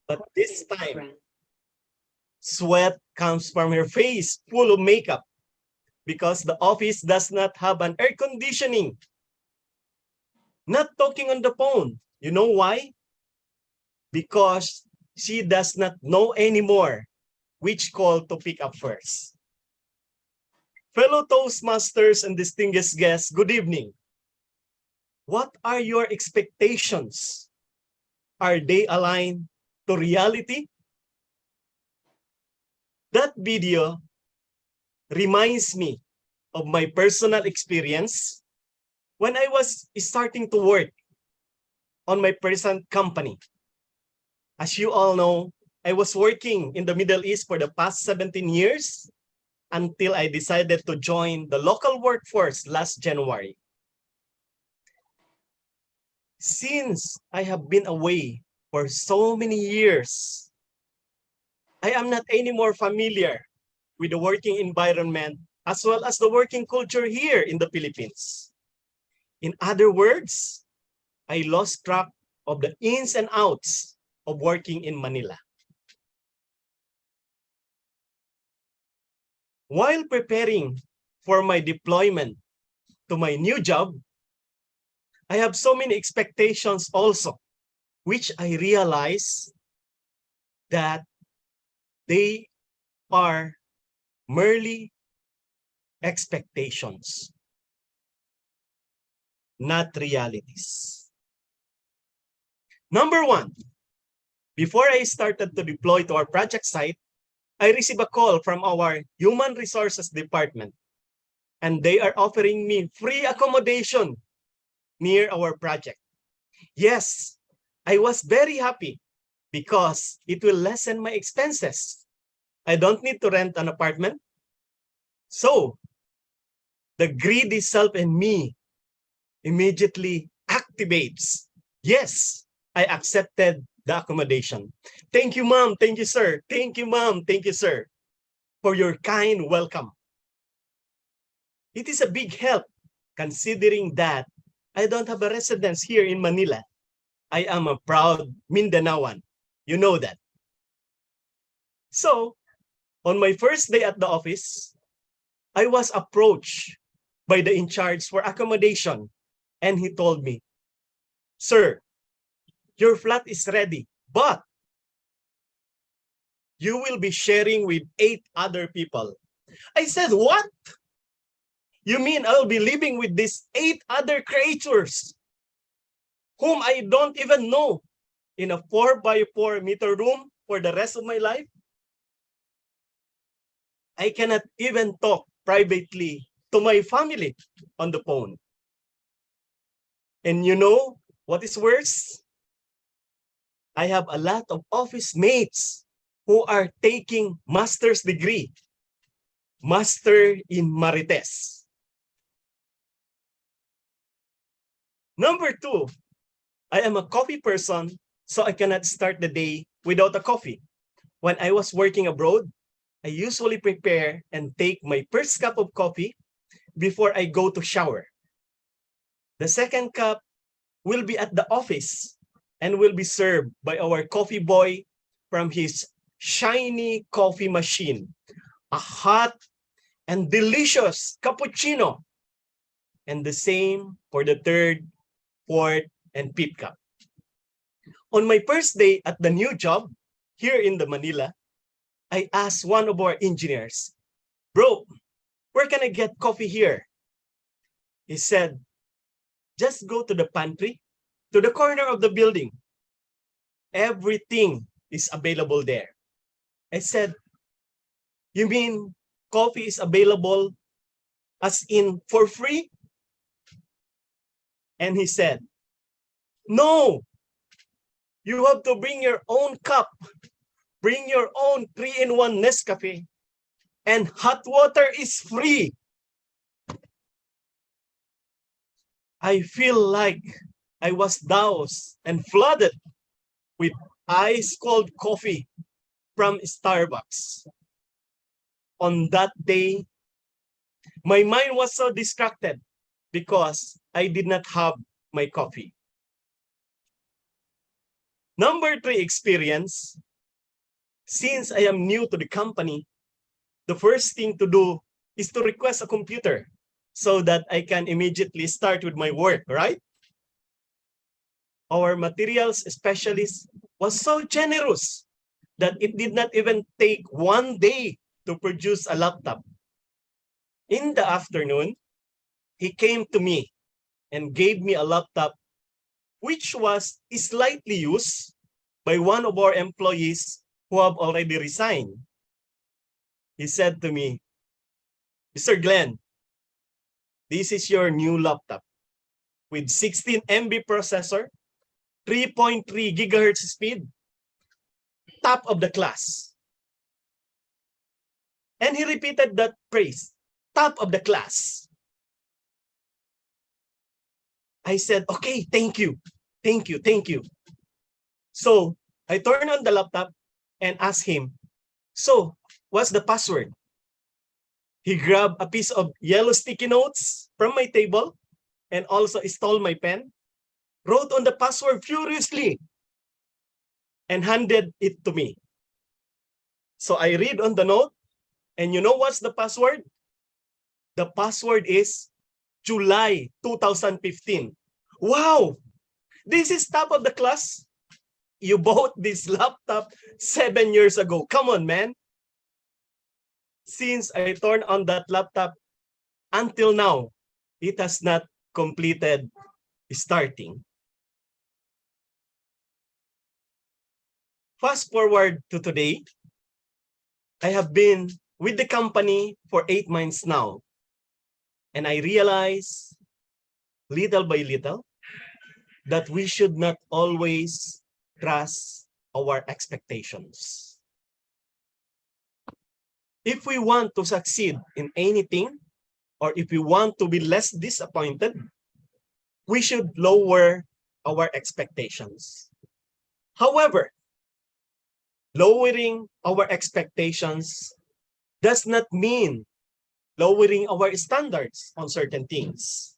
But this time, sweat comes from her face full of makeup because the office does not have an air conditioning. Not talking on the phone. You know why? Because she does not know anymore which call to pick up first. Fellow Toastmasters and distinguished guests, good evening. What are your expectations? Are they aligned to reality? That video reminds me of my personal experience when I was starting to work on my present company. As you all know, I was working in the Middle East for the past 17 years until I decided to join the local workforce last January. Since I have been away for so many years, I am not anymore familiar with the working environment as well as the working culture here in the Philippines. In other words, I lost track of the ins and outs of working in Manila. While preparing for my deployment to my new job, I have so many expectations also, which I realize that they are merely expectations, not realities. Number one, before I started to deploy to our project site, I received a call from our human resources department, and they are offering me free accommodation near our project. Yes, I was very happy because it will lessen my expenses. I don't need to rent an apartment. So, the greedy self in me immediately activates. Yes, I accepted the accommodation. Thank you, ma'am. Thank you, sir. Thank you, ma'am. Thank you, sir, for your kind welcome. It is a big help considering that I don't have a residence here in Manila. I am a proud Mindanaoan. You know that. So, on my first day at the office, I was approached by the in charge for accommodation, and he told me, "Sir, your flat is ready, but you will be sharing with 8 other people." I said, "What? You mean I'll be living with these 8 other creatures whom I don't even know in a 4x4 meter room for the rest of my life? I cannot even talk privately to my family on the phone." And you know what is worse? I have a lot of office mates who are taking master's degree, master in Marites. Number 2, I am a coffee person, so I cannot start the day without a coffee. When I was working abroad, I usually prepare and take my first cup of coffee before I go to shower. The second cup will be at the office and will be served by our coffee boy from his shiny coffee machine, a hot and delicious cappuccino. And the same for the third, fourth, and fifth cup. On my first day at the new job here in the Manila, I asked one of our engineers, "Bro, where can I get coffee here?" He said, "Just go to the pantry, to the corner of the building. Everything is available there." I said, "You mean coffee is available as in for free?" And he said, "No, you have to bring your own cup, bring your own 3-in-1 Nescafe, and hot water is free." I feel like I was doused and flooded with ice cold coffee from Starbucks. On that day, my mind was so distracted because I did not have my coffee. Number 3 experience. Since I am new to the company, the first thing to do is to request a computer so that I can immediately start with my work, right? Our materials specialist was so generous that it did not even take 1 day to produce a laptop. In the afternoon, he came to me and gave me a laptop which was slightly used by one of our employees who have already resigned. He said to me, Mr. Glenn, this is your new laptop with 16 MB processor, 3.3 gigahertz speed, top of the class. And he repeated that phrase, top of the class. I said, okay, thank you. So I turned on the laptop and asked him, so what's the password? He grabbed a piece of yellow sticky notes from my table and also stole my pen, wrote on the password furiously, and handed it to me. So I read on the note, and you know what's the password? The password is July 2015. Wow! This is top of the class. You bought this laptop 7 years ago. Come on, man. Since I turned on that laptop, until now, it has not completed starting. Fast forward to today, I have been with the company for 8 months now, and I realize little by little that we should not always trust our expectations. If we want to succeed in anything, or if we want to be less disappointed, we should lower our expectations. However, lowering our expectations does not mean lowering our standards on certain things.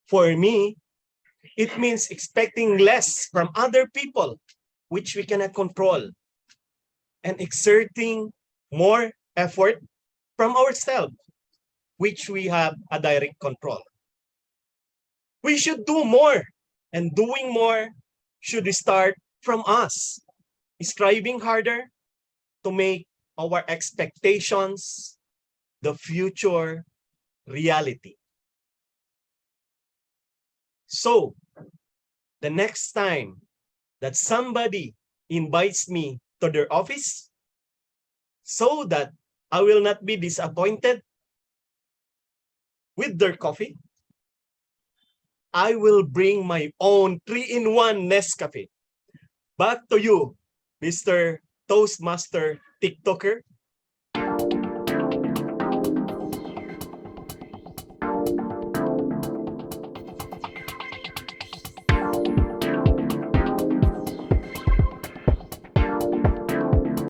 For me, it means expecting less from other people, which we cannot control, and exerting more effort from ourselves, which we have a direct control. We should do more, and doing more should start from us, striving harder to make our expectations the future reality. So, the next time that somebody invites me to their office, so that I will not be disappointed with their coffee, I will bring my own 3-in-1 Nescafe. Back to you, Mr. Toastmaster TikToker.